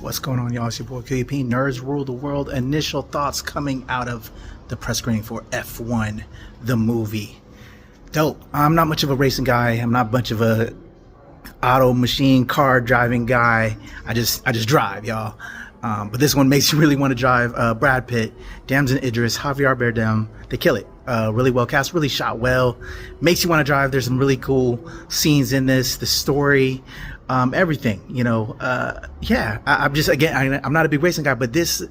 What's going on, y'all? It's your boy KP. Nerds rule the world. Initial thoughts coming out of the press screening for F1, the movie. Dope. I'm not much of a racing guy. I'm not much of a auto machine car driving guy. I just drive, y'all. But this one makes you really want to drive. Brad Pitt, Damson Idris, Javier Bardem. They kill it. Really well cast, really shot well. Makes you want to drive. There's some really cool scenes in this. The story, everything. Yeah. I'm not a big racing guy, but this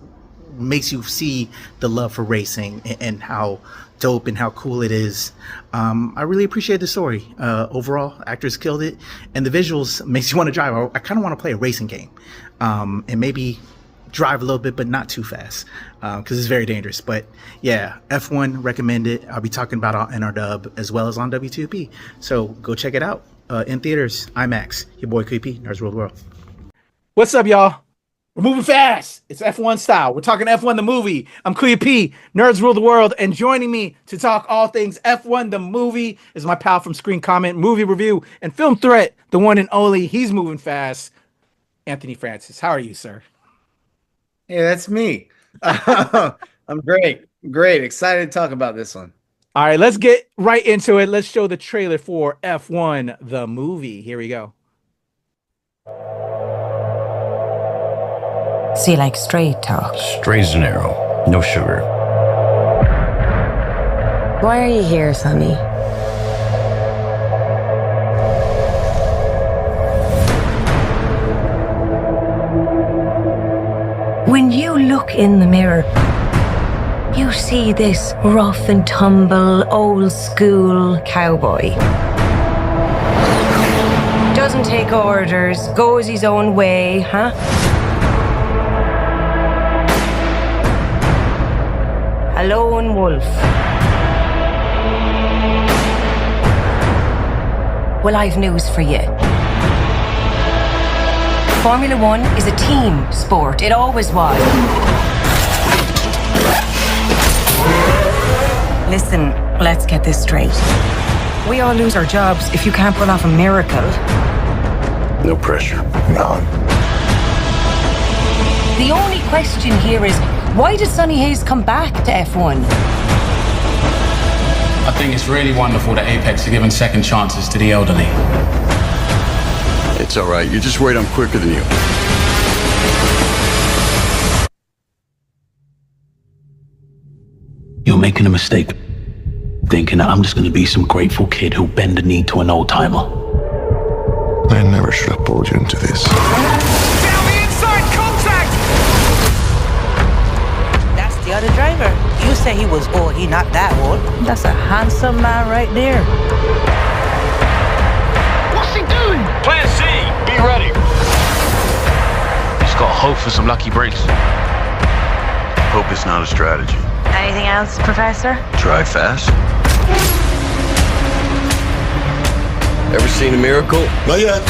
makes you see the love for racing and how dope and how cool it is. I really appreciate the story. Overall, actors killed it, and the visuals makes you want to drive. I kind of want to play a racing game, and maybe drive a little bit, but not too fast, because it's very dangerous. But yeah, F1, recommend it. I'll be talking about it on NRW as well as on W2P. So go check it out in theaters, IMAX. Your boy KP, Nerds Rule the World. What's up, y'all? We're moving fast. It's F1 style. We're talking F1 the movie. I'm Kuya P, Nerds Rule the World, and joining me to talk all things F1 the movie is my pal from Screen Comment, Movie Review, and Film Threat, the one and only. He's moving fast. Anthony Francis. How are you, sir? Hey, that's me. I'm great. Excited to talk about this one. All right, let's get right into it. Let's show the trailer for F1 the movie. Here we go. So you like straight talk? Straight as an arrow, no sugar. Why are you here, Sonny? When you look in the mirror, you see this rough and tumble, old school cowboy. Doesn't take orders, goes his own way, huh? A lone wolf. Well, I've news for you. Formula One is a team sport. It always was. Listen, let's get this straight. We all lose our jobs if you can't pull off a miracle. No pressure. None. The only question here is, why did Sonny Hayes come back to F1? I think it's really wonderful that Apex are giving second chances to the elderly. It's all right. You're just worried I'm quicker than you. You're making a mistake, thinking that I'm just going to be some grateful kid who'll bend the knee to an old timer. I never should have pulled you into this. Down the inside, contact! That's the other driver. You say he was old, he not that old. That's a handsome man right there. What's he doing? Plan C, be ready. Just gotta hope for some lucky breaks. Hope it's not a strategy. Anything else, Professor? Drive fast. Ever seen a miracle? Not yet.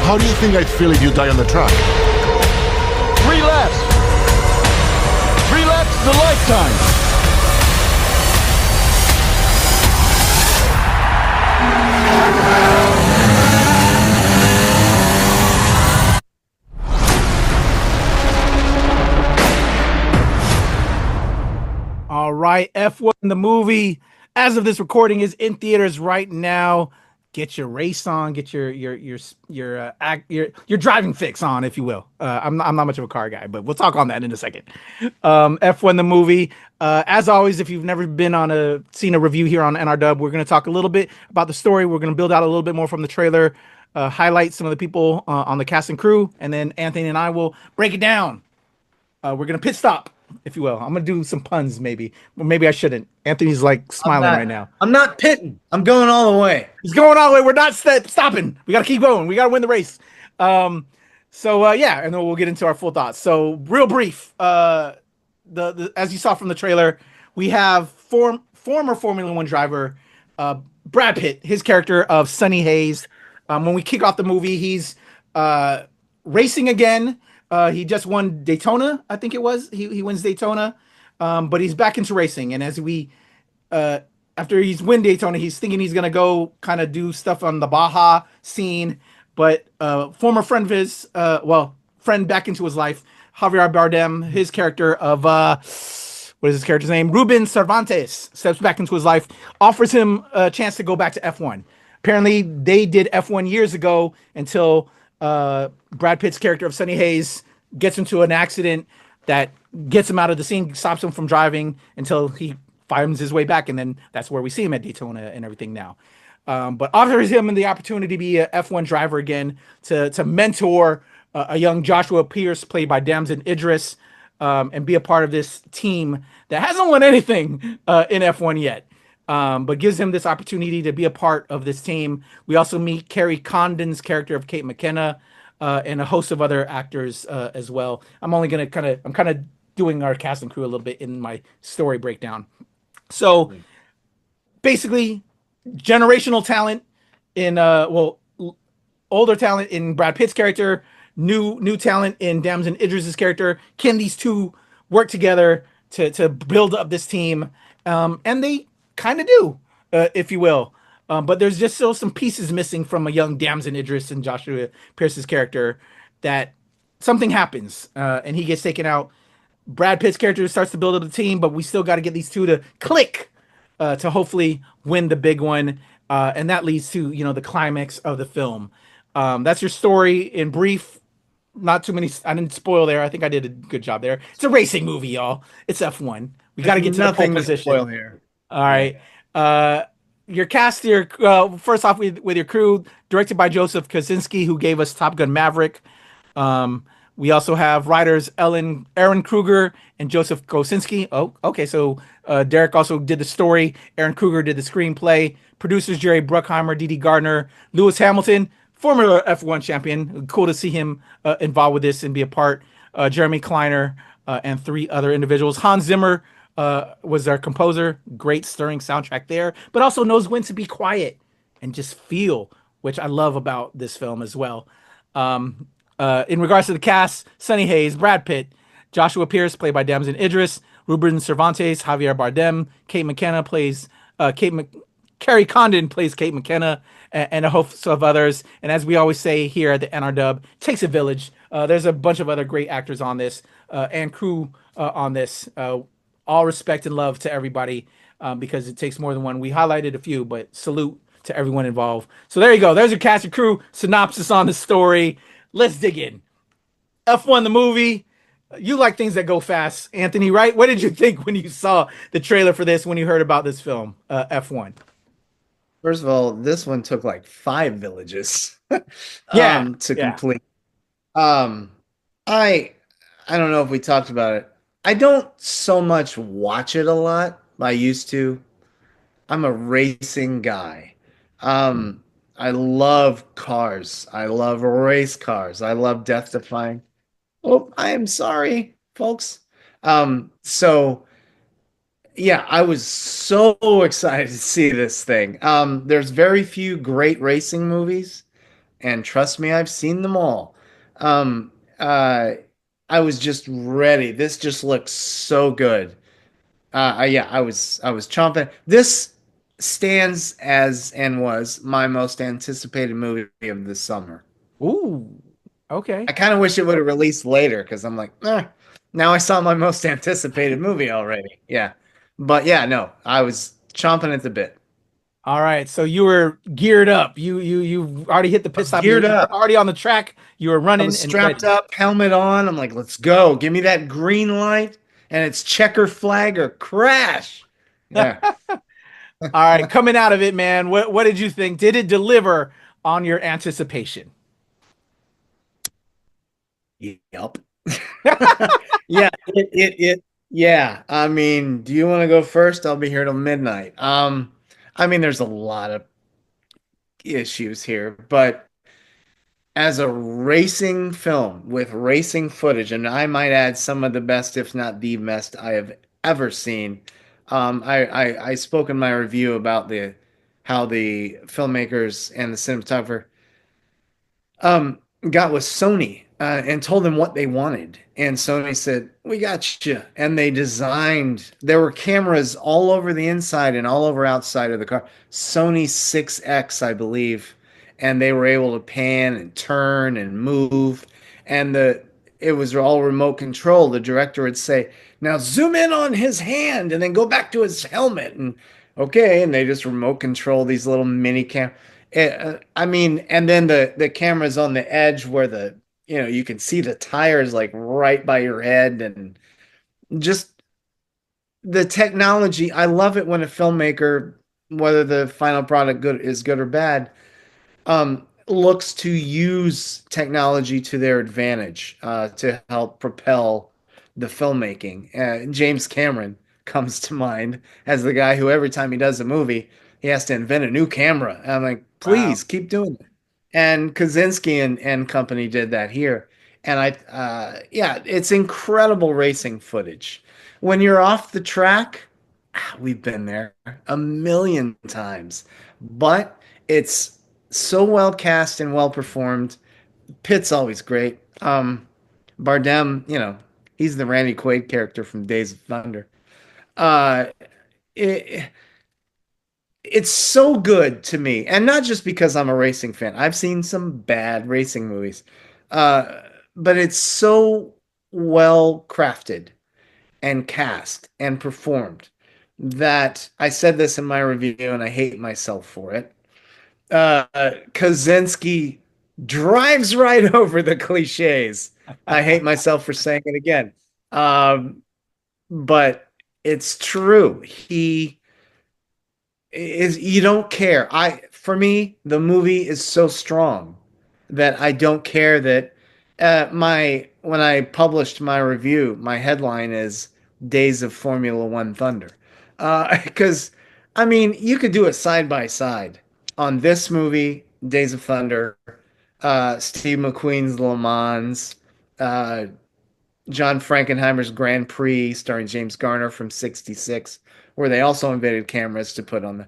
How do you think I'd feel if you die on the track? 3 laps. 3 laps is a lifetime. All right, F1 the movie, as of this recording, is in theaters right now. Get your race on, get your driving fix on, if you will. I'm not much of a car guy, but we'll talk on that in a second. F1 the movie. As always, if you've never seen a review here on NRW, we're going to talk a little bit about the story. We're going to build out a little bit more from the trailer, highlight some of the people on the cast and crew, and then Anthony and I will break it down. We're going to pit stop, if you will. I'm going to do some puns, maybe. Or maybe I shouldn't. Anthony's like smiling right now. I'm not pitting. I'm going all the way. He's going all the way. We're not stopping. We got to keep going. We got to win the race. Yeah, and then we'll get into our full thoughts. So real brief, as you saw from the trailer, we have former Formula One driver, Brad Pitt, his character of Sonny Hayes. When we kick off the movie, he's racing again. He just won Daytona, I think it was. He wins Daytona, but he's back into racing. And as after he's win Daytona, he's thinking he's gonna go kind of do stuff on the Baja scene. but former friend of his, friend back into his life, Javier Bardem, his character of what is his character's name? Ruben Cervantes steps back into his life, offers him a chance to go back to F1. Apparently, they did F1 years ago until Brad Pitt's character of Sonny Hayes gets into an accident that gets him out of the scene, stops him from driving until he finds his way back, and then that's where we see him at Daytona and everything now. But offers him the opportunity to be a F1 driver again, to mentor a young Joshua Pearce, played by Damson Idris, and be a part of this team that hasn't won anything in F1 yet, but gives him this opportunity to be a part of this team. We also meet Kerry Condon's character of Kate McKenna, and a host of other actors as well. I'm kind of doing our cast and crew a little bit in my story breakdown. So basically, generational talent in older talent in Brad Pitt's character, new talent in Damson Idris's character. Can these two work together to build up this team? And they kind of do, if you will. But there's just still some pieces missing from a young Damson Idris and Joshua Pearce's character, that something happens and he gets taken out. Brad Pitt's character starts to build up the team, but we still got to get these two to click to hopefully win the big one. And that leads to, the climax of the film. That's your story in brief. Not too many. I didn't spoil there. I think I did a good job there. It's a racing movie, y'all. It's F1. We got to get to the pole position. Spoil here. All right. Your cast here, first off with your crew, directed by Joseph Kosinski, who gave us Top Gun Maverick. We also have writers Aaron Kruger and Joseph Kosinski. Oh, okay. So Derek also did the story. Aaron Kruger did the screenplay. Producers Jerry Bruckheimer, Dede Gardner, Lewis Hamilton, former F1 champion. Cool to see him involved with this and be a part. Jeremy Kleiner and 3 other individuals. Hans Zimmer was our composer. Great stirring soundtrack there, but also knows when to be quiet and just feel, which I love about this film as well. In regards to the cast, Sonny Hayes, Brad Pitt, Joshua Pearce, played by Damson Idris, Ruben Cervantes, Javier Bardem, Kate McKenna plays Kerry Condon plays Kate McKenna, and a host of others. And as we always say here at the NRW, takes a village. There's a bunch of other great actors on this and crew on this. All respect and love to everybody because it takes more than one. We highlighted a few, but salute to everyone involved. So there you go. There's your cast and crew synopsis on the story. Let's dig in. F1 the movie. You like things that go fast, Anthony, right? What did you think when you saw the trailer for this, when you heard about this film, F1? First of all, this one took like 5 villages to complete. I don't know if we talked about it. I don't so much watch it a lot. I used to. I'm a racing guy. I love cars. I love race cars. I love death-defying. Oh, I am sorry, folks. So yeah, I was so excited to see this thing. There's very few great racing movies, and trust me, I've seen them all. I was just ready. This just looks so good. I was chomping. This stands as and was my most anticipated movie of the summer. Ooh, okay. I kind of wish it would have released later because I'm like, now I saw my most anticipated movie already. Yeah. But yeah, no, I was chomping at the bit. All right, so you were geared up. You already hit the pit stop. Geared up, already on the track. You were running. I was strapped up, helmet on. I'm like, let's go. Give me that green light, and it's checker flag or crash. Yeah. All right, coming out of it, man. What did you think? Did it deliver on your anticipation? Yep. Yeah. Yeah. I mean, do you want to go first? I'll be here till midnight. I mean, there's a lot of issues here, but as a racing film with racing footage, and I might add some of the best, if not the best, I have ever seen. I spoke in my review about how the filmmakers and the cinematographer got with Sony and told them what they wanted. And Sony said, we got you. And they designed, there were cameras all over the inside and all over outside of the car. Sony 6X, I believe. and they were able to pan and turn and move, and it was all remote control. The director would say, "Now zoom in on his hand and then go back to his helmet." And okay, and they just remote control these little mini I mean, and then the camera's on the edge where you can see the tires like right by your head, and just the technology. I love it when a filmmaker, whether the final product is good or bad, looks to use technology to their advantage to help propel the filmmaking. James Cameron comes to mind as the guy who every time he does a movie, he has to invent a new camera. And I'm like, please keep doing it. And Kosinski and company did that here. And it's incredible racing footage. When you're off the track, we've been there a million times, but it's so well cast and well performed. Pitt's always great. Bardem, he's the Randy Quaid character from Days of Thunder. It's so good to me, and not just because I'm a racing fan. I've seen some bad racing movies, but it's so well crafted and cast and performed that I said this in my review, and I hate myself for it. Kosinski drives right over the cliches. I hate myself for saying it again. But it's true. You don't care. For me, the movie is so strong that I don't care that when I published my review, my headline is Days of Formula One Thunder. Because I mean, you could do it side by side. On this movie, Days of Thunder, Steve McQueen's Le Mans, John Frankenheimer's Grand Prix, starring James Garner from '66, where they also invented cameras to put on the.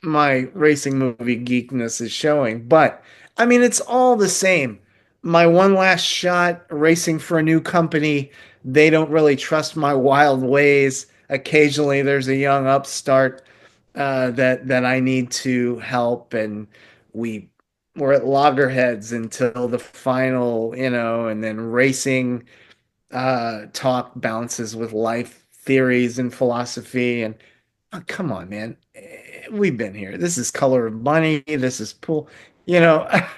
My racing movie geekness is showing, but I mean, it's all the same. My One Last Shot, racing for a new company. They don't really trust my wild ways. Occasionally, there's a young upstart that I need to help, and we're at loggerheads until the final, and then racing talk bounces with life theories and philosophy. And come on, man, we've been here. This is Color of Money. This is Pool, but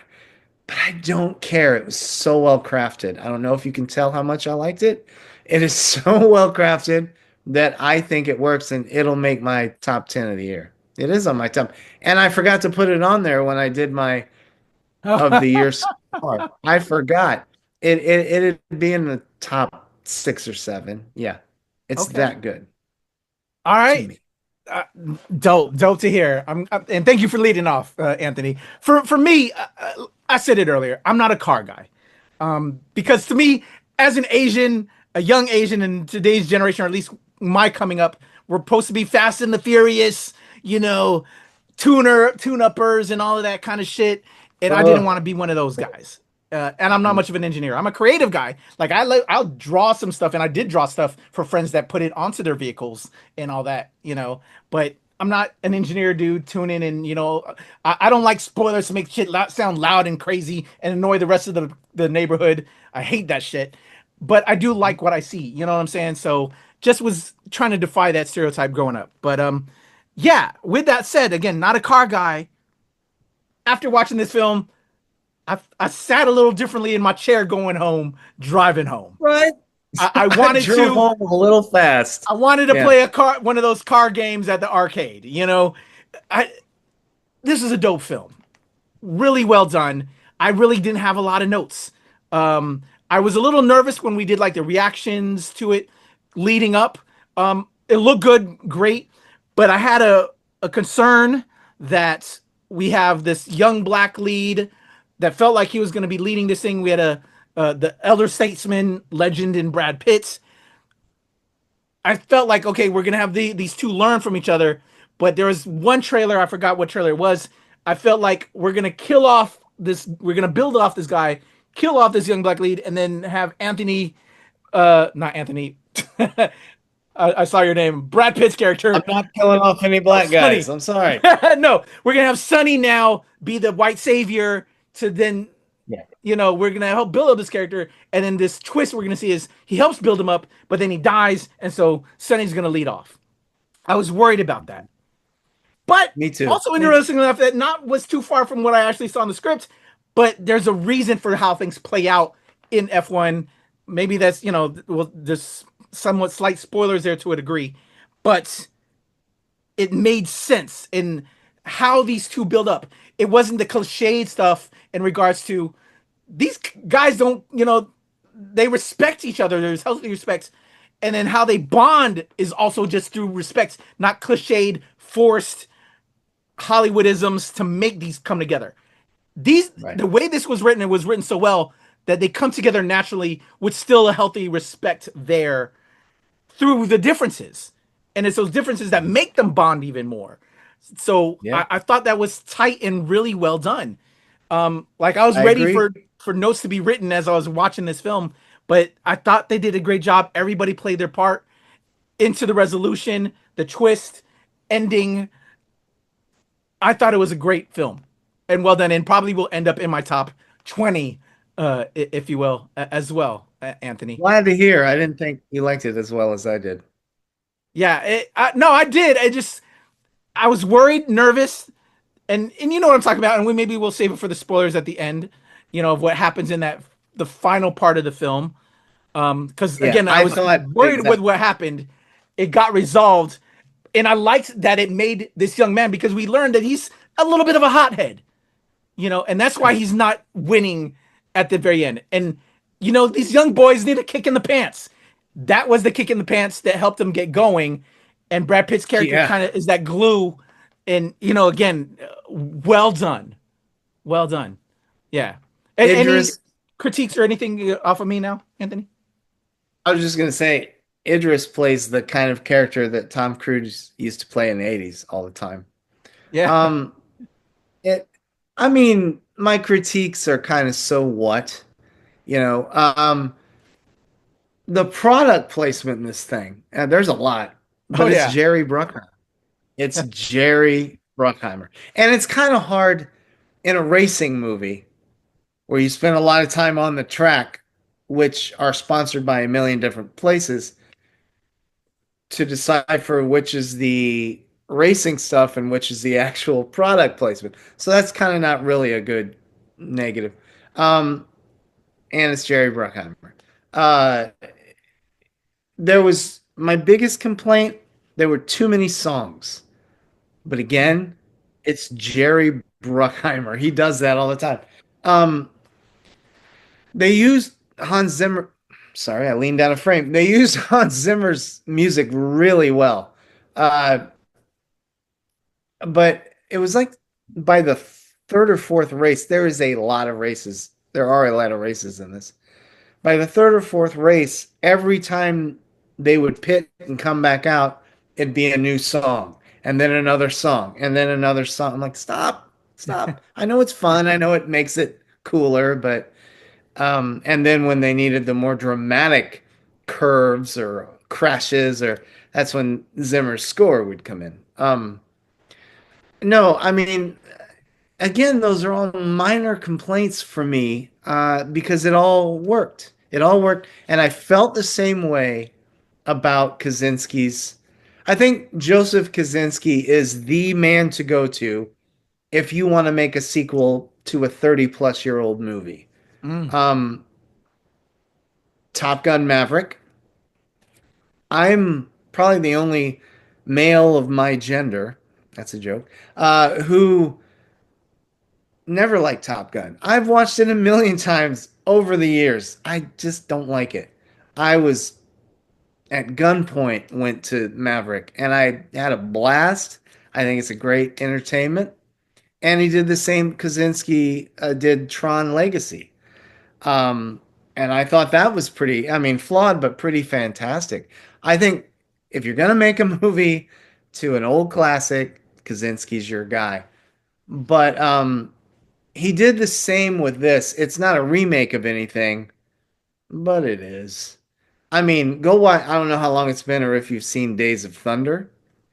I don't care. It was so well crafted. I don't know if you can tell how much I liked it. It is so well crafted that I think it works, and it'll make my top 10 of the year. It is on my top. And I forgot to put it on there when I did my of the year so far. I forgot. It'd be in the top 6 or 7. Yeah. It's that good. All right. Dope to hear. And thank you for leading off, Anthony. For me, I said it earlier, I'm not a car guy. Because to me, as an Asian, a young Asian in today's generation, or at least my coming up, we're supposed to be Fast and the Furious, tune-uppers and all of that kind of shit. And I didn't want to be one of those guys. And I'm not much of an engineer. I'm a creative guy. Like I'll draw some stuff, and I did draw stuff for friends that put it onto their vehicles and all that, but I'm not an engineer dude tuning and, I don't like spoilers to make shit sound loud and crazy and annoy the rest of the neighborhood. I hate that shit, but I do like what I see. You know what I'm saying? So just was trying to defy that stereotype growing up. But yeah, with that said, again, not a car guy. After watching this film, I sat a little differently in my chair going home, driving home. Right. I wanted to home a little fast. I wanted to play one of those car games at the arcade. This is a dope film. Really well done. I really didn't have a lot of notes. I was a little nervous when we did like the reactions to it leading up. It looked good, great, but I had a concern that we have this young black lead that felt like he was going to be leading this thing. We had the elder statesman legend in Brad Pitt. I felt like, okay, we're going to have these two learn from each other. But there was one trailer, I forgot what trailer it was. I felt like we're going to build off this guy, kill off this young black lead, and then have I saw your name. Brad Pitt's character. I'm not killing off any black Sonny. guys. I'm sorry. No, we're gonna have Sonny now be the white savior to then, Yeah. we're gonna help build up this character, and then this twist we're gonna see is he helps build him up, but then he dies, and so Sonny's gonna lead off. I was worried about that, but Me too. also interesting enough that not was too far from what I actually saw in the script, but there's a reason for how things play out in F1. Maybe that's well, there's somewhat slight spoilers there to a degree, but it made sense in how these two build up. It wasn't the cliched stuff in regards to these guys don't, they respect each other. There's healthy respect. And then how they bond is also just through respect, not cliched, forced Hollywoodisms to make these come together. The way this was written, it was written so well that they come together naturally with still a healthy respect there through the differences. And it's those differences that make them bond even more. So Yeah. I thought that was tight and really well done. Like I was I ready agree. for notes to be written as I was watching this film, but I thought they did a great job. Everybody played their part into the resolution, the twist, ending. I thought it was a great film and well done, and probably will end up in my top 20, if you will, as well, Anthony. Glad to hear. I didn't think you liked it as well as I did. Yeah, no, I did. I was worried, nervous, and you know what I'm talking about. And maybe we'll save it for the spoilers at the end, of what happens in the final part of the film. Because again, I was worried with what happened. It got resolved, and I liked that it made this young man, because we learned that he's a little bit of a hothead, and that's why he's not winning at the very end. And these young boys need a kick in the pants. That was the kick in the pants that helped them get going. And Brad Pitt's character kind of is that glue. And, again, well done. Well done. Yeah. Any critiques or anything off of me now, Anthony? I was just going to say, Idris plays the kind of character that Tom Cruise used to play in the 80s all the time. Yeah. I mean, my critiques are kind of so what, the product placement in this thing, and there's a lot, but it's Jerry Bruckheimer. It's Jerry Bruckheimer. And it's kind of hard in a racing movie where you spend a lot of time on the track, which are sponsored by a million different places, to decipher which is the racing stuff and which is the actual product placement. So that's kind of not really a good negative. And it's Jerry Bruckheimer. There was my biggest complaint. There were too many songs. But again, it's Jerry Bruckheimer. He does that all the time. They used Hans Zimmer. Sorry, I leaned down a frame. They used Hans Zimmer's music really well. But it was like by the third or fourth race, there is a lot of races. There are a lot of races in this. By the third or fourth race, every time they would pit and come back out, it'd be a new song, and then another song, and then another song. I'm like, stop. I know it's fun. I know it makes it cooler, but and then when they needed the more dramatic curves or crashes, or that's when Zimmer's score would come in. No, I mean, again, those are all minor complaints for me because it all worked. It all worked, and I felt the same way about Kosinski's. I think Joseph Kosinski is the man to go to if you want to make a sequel to a 30-plus-year-old movie. Top Gun Maverick. I'm probably the only male of my gender, that's a joke, who never liked Top Gun. I've watched it a million times over the years. I just don't like it. I was at gunpoint went to Maverick, and I had a blast. I think it's a great entertainment. And he did the same Kosinski did Tron Legacy. And I thought that was pretty, flawed, but pretty fantastic. I think if you're going to make a movie to an old classic, Kosinski's your guy. But he did the same with this. It's not a remake of anything, but it is. I mean, go watch. I don't know how long it's been, or if you've seen Days of Thunder.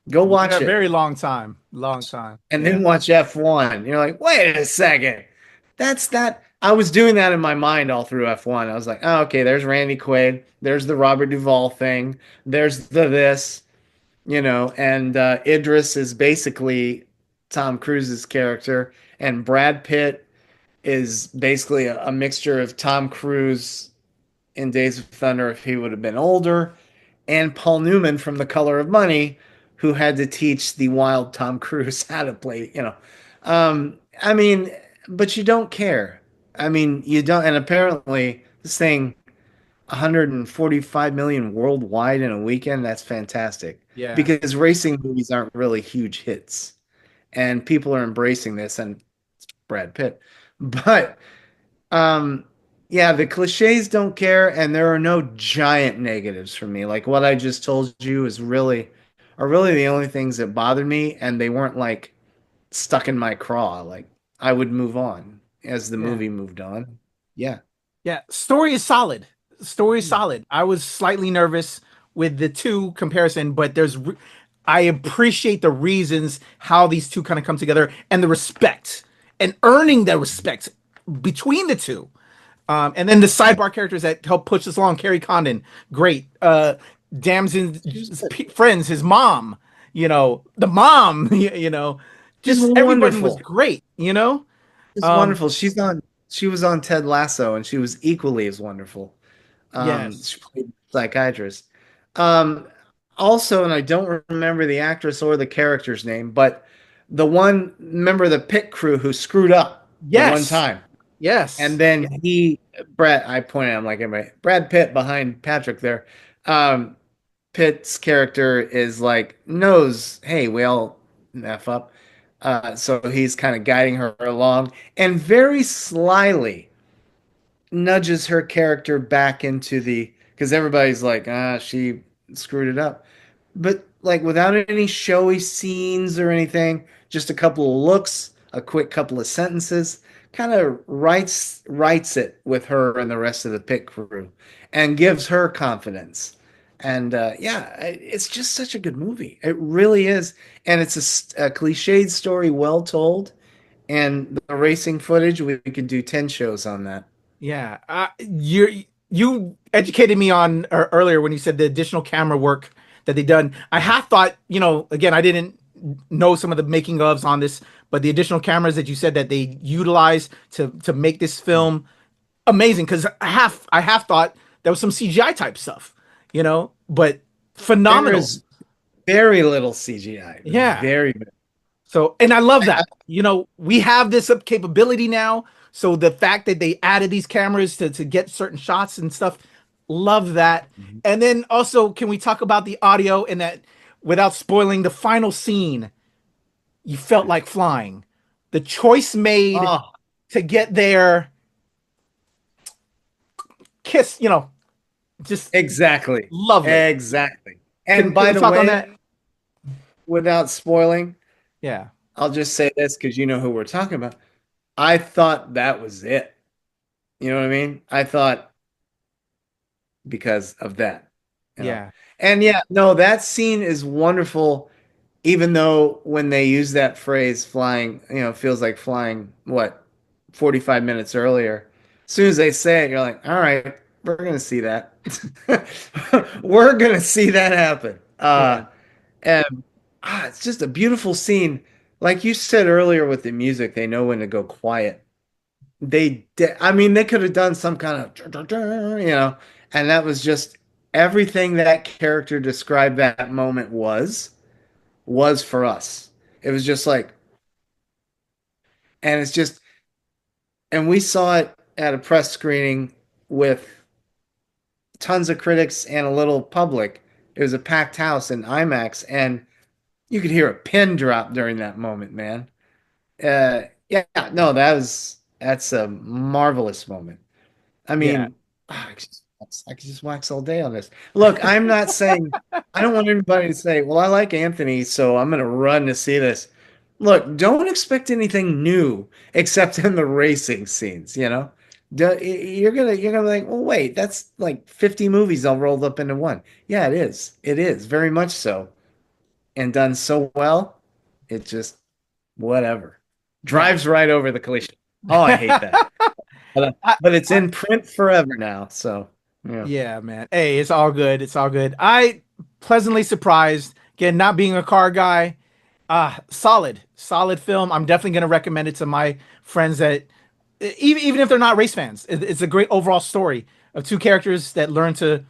Go watch A it, very long time. Long time. and Yeah. then watch F1. You're like, wait a second. That's that. I was doing that in my mind all through F1. I was like, oh, okay, there's Randy Quaid. There's the Robert Duvall thing. There's the this, and Idris is basically Tom Cruise's character, and Brad Pitt is basically a mixture of Tom Cruise in Days of Thunder if he would have been older, and Paul Newman from The Color of Money, who had to teach the wild Tom Cruise how to play. I mean, but you don't care. I mean, you don't. And apparently, this thing 145 million worldwide in a weekend. That's fantastic. Yeah. Because racing movies aren't really huge hits, and people are embracing this, and it's Brad Pitt. But yeah, the cliches don't care, and there are no giant negatives for me. Like what I just told you are really the only things that bothered me, and they weren't like stuck in my craw. Like I would move on as the movie moved on. Yeah. Yeah, story is solid. Story is solid. I was slightly nervous with the two comparison, but I appreciate the reasons how these two kind of come together and the respect and earning that respect between the two. And then the sidebar characters that help push this along. Kerry Condon, great. Damson's friends, his mom, the mom, just everybody was great, It's wonderful. She was on Ted Lasso, and she was equally as wonderful. Yes. She played a psychiatrist. Also, and I don't remember the actress or the character's name, but the one member of the pit crew who screwed up the one time. Yes. And then I pointed at him like everybody, Brad Pitt behind Patrick there. Pitt's character is like, knows, hey, we all F up. So he's kind of guiding her along and very slyly nudges her character back into because everybody's like, she screwed it up. But like without any showy scenes or anything, just a couple of looks, a quick couple of sentences, kind of writes it with her and the rest of the pit crew and gives her confidence. And it's just such a good movie. It really is. And it's a cliched story well told. And the racing footage, we could do 10 shows on that. Yeah. You educated me on earlier when you said the additional camera work that they done. I half thought, again, I didn't know some of the making ofs on this, but the additional cameras that you said that they utilized to make this film amazing. Because I half thought there was some CGI type stuff, but phenomenal. There's very little CGI. Yeah. Very good. So, and I love that, we have this capability now. So the fact that they added these cameras to get certain shots and stuff, love that. Mm-hmm. And then also, can we talk about the audio and that without spoiling the final scene, you felt like flying. The choice made to get there, kiss, just exactly. Love it. Exactly. And by the way, without spoiling, I'll just say this because you know who we're talking about. I thought that was it. You know what I mean? I thought because of that. Yeah. And that scene is wonderful, even though when they use that phrase flying, feels like flying, 45 minutes earlier. As soon as they say it, you're like, all right, we're going to see that. We're going to see that happen. And it's just a beautiful scene. Like you said earlier with the music, they know when to go quiet. They could have done some kind of, and that was just everything that character described that moment was for us. It was just like, and we saw it at a press screening with tons of critics and a little public. It was a packed house in IMAX, and you could hear a pin drop during that moment, man. That's a marvelous moment. I mean, I could just wax all day on this. Look, I'm not saying, I don't want anybody to say, well, I like Anthony, so I'm going to run to see this. Look, don't expect anything new except in the racing scenes, You're gonna be like, well, wait, that's like 50 movies all rolled up into one. Yeah, it is. It is very much so, and done so well. It just whatever Yeah. drives right over the cliche. Oh, I hate that. But it's in print forever now. So yeah. Yeah, man. Hey, it's all good. It's all good. I pleasantly surprised. Again, not being a car guy. Solid film. I'm definitely gonna recommend it to my friends that even if they're not race fans. It's a great overall story of two characters that learn to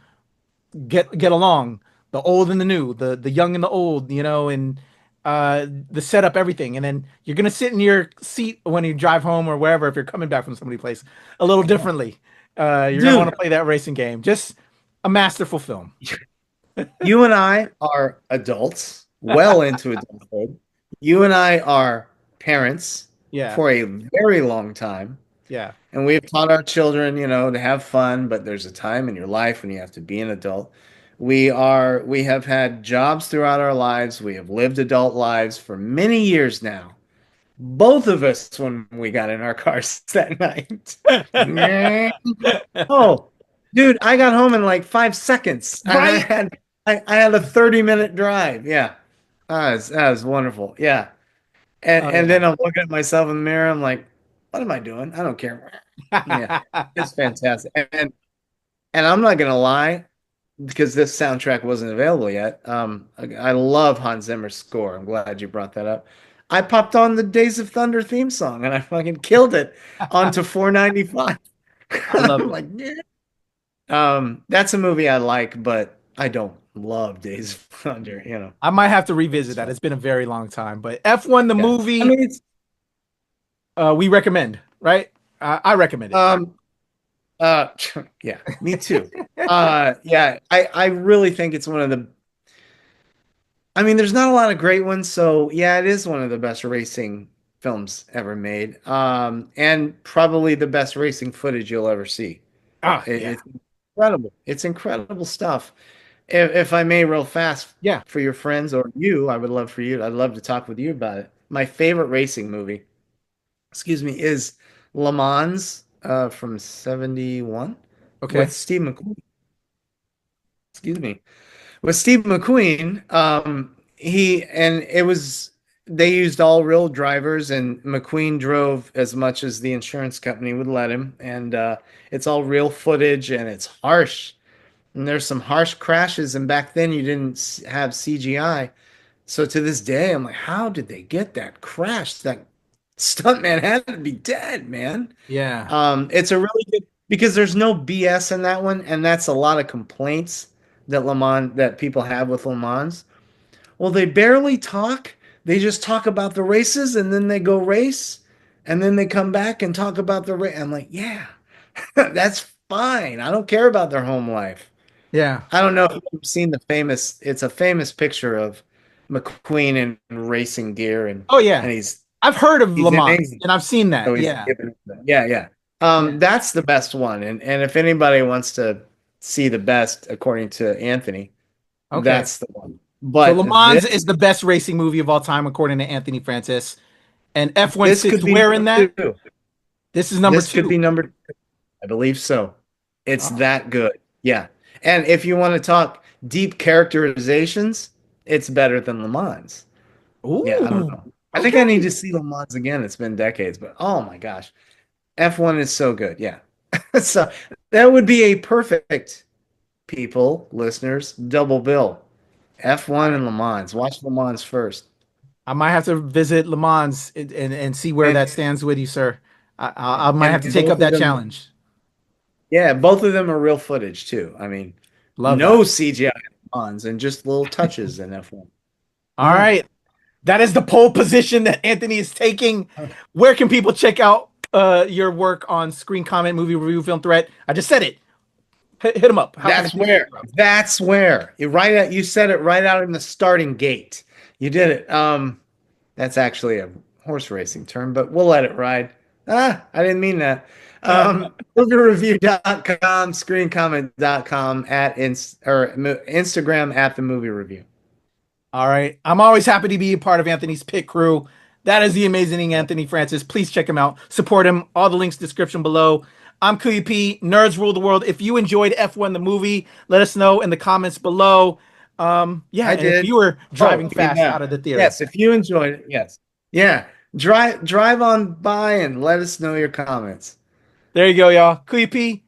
get along, the old and the new, the young and the old, and the setup, everything. And then you're gonna sit in your seat when you drive home or wherever if you're coming back from somebody's place a little differently. You're gonna want to play that racing game. Just a masterful film. You and I are adults, well into adulthood. You and I are parents Yeah. for a very long time. Yeah. And we've taught our children, to have fun, but there's a time in your life when you have to be an adult. We have had jobs throughout our lives. We have lived adult lives for many years now. Both of us when we got in our cars that night. Oh, dude, I got home in like 5 seconds. Right? I had a 30-minute drive. Yeah. That was wonderful. Yeah. And then I'm looking at myself in the mirror. I'm like, what am I doing? I don't care. Yeah, it's fantastic. And I'm not gonna lie, because this soundtrack wasn't available yet. I love Hans Zimmer's score. I'm glad you brought that up. I popped on the Days of Thunder theme song and I fucking killed it onto 495. I love it. Like, yeah. That's a movie I like, but I don't love Days of Thunder. I might have to revisit that. It's been a very long time. But F1 the movie, I mean, it's we recommend, right? I recommend it. yeah, me too. Yeah, I really think it's one of the. I mean, there's not a lot of great ones, so yeah, it is one of the best racing films ever made. And probably the best racing footage you'll ever see. Yeah. It's incredible. It's incredible stuff. If I may, real fast, Yeah. for your friends or you, I'd love to talk with you about it. My favorite racing movie, excuse me, is Le Mans from 71. Okay. With Steve McQueen. Excuse me. With Steve McQueen, they used all real drivers, and McQueen drove as much as the insurance company would let him, and it's all real footage, and it's harsh. And there's some harsh crashes, and back then you didn't have CGI. So to this day, I'm like, how did they get that crash? That stuntman had to be dead, man. Yeah. It's a really good because there's no BS in that one, and that's a lot of complaints that people have with Le Mans. Well, they barely talk. They just talk about the races, and then they go race, and then they come back and talk about the race. I'm like, yeah, that's fine. I don't care about their home life. Yeah. I don't know if you've seen it's a famous picture of McQueen in racing gear, and Oh yeah. and I've heard of he's Le Mans amazing. and I've seen that. So Yeah. yeah. That's the best one, and if anybody wants to see the best, according to Anthony, Okay. that's the one. So But Le Mans is the best racing movie of all time, according to Anthony Francis. And F1 this sits could be where in number that? two. This is number This two. could be number two. I believe so. It's Oh. that good. Yeah. And if you want to talk deep characterizations, it's better than Le Mans. Ooh. Yeah, I don't know. I think I need to see Le Mans again. It's been decades, but oh my gosh. F1 is so good. Yeah. So that would be a perfect, people, listeners, double bill. F1 and Le Mans. Watch Le Mans first. I might have to visit Le Mans and see where And- that stands with you, sir. I might have to take both up that of them- challenge. Yeah, both of them are real footage too. I mean, Love no that. CGI in Le Mans and just little touches in F1. All right. That is the pole position that Anthony is taking. Where can people check out your work on Screen Comment, Movie Review, Film Threat? I just said it. Hit him up. How can That's people- where. That's where. You said it right out in the starting gate. You did it. That's actually a horse racing term, but we'll let it ride. I didn't mean that. Moviereview.com, screencomment.com, Instagram at the movie review. All right. I'm always happy to be a part of Anthony's pit crew. That is the amazing Anthony Francis. Please check him out. Support him. All the links description below. I'm Kuya P. Nerds rule the world. If you enjoyed F1 the movie, let us know in the comments below. I did. If you were driving fast out of the theater. Yes, if you enjoyed it, yes. Yeah. Drive on by and let us know your comments. There you go, y'all. Kuya P,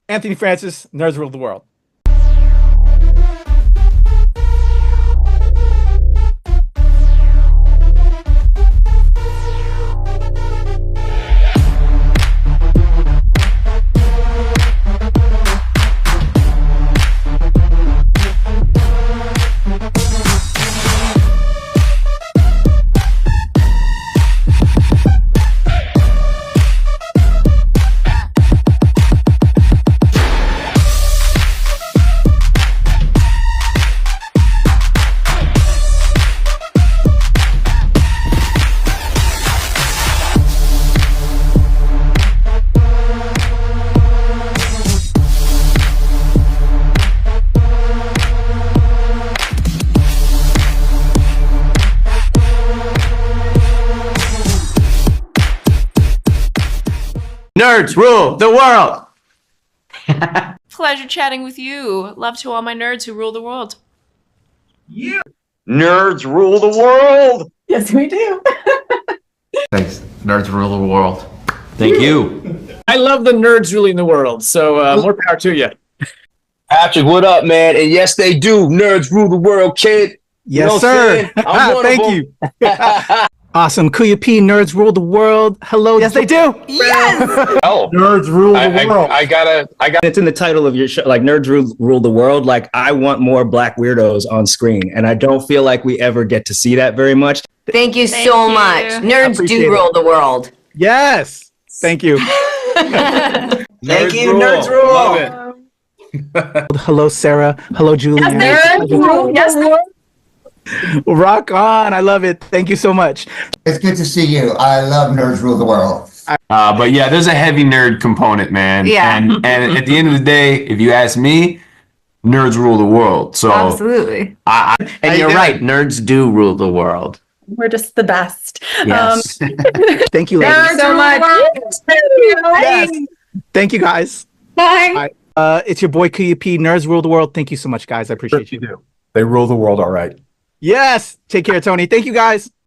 Anthony Francis, Nerds rule the world. Nerds rule the world. Pleasure chatting with you. Love to all my nerds who rule the world. Nerds rule the world. Yes, we do. Thanks. Nerds rule the world. Thank you. I love the nerds ruling the world, so more power to you. Patrick, what up, man? And yes, they do. Nerds rule the world, kid. Yes, sir. Thank you. Awesome. Kuya P, Nerds rule the world. Hello. Yes, they do. Yes. Oh, nerds rule the world. I got. It's in the title of your show, like Nerds rule the world. Like, I want more black weirdos on screen, and I don't feel like we ever get to see that very much. Thank you so much. Nerds do rule the world. Yes. Thank you. Thank you, Nerds rule. Love it. Hello, Sarah. Hello, Julian. Nerds rule. Yes. Rock on. I love it. Thank you so much. It's good to see you. I love Nerds Rule the World. But yeah, there's a heavy nerd component, man. Yeah. And at the end of the day, if you ask me, nerds rule the world. So Absolutely. And you're right. Nerds do rule the world. We're just the best. Yes. Thank you, ladies. So much. Yes. Thank you, guys. Bye. It's your boy Kuya P. Nerds rule the world. Thank you so much, guys. I appreciate you. They rule the world all right. Yes. Take care, Tony. Thank you, guys.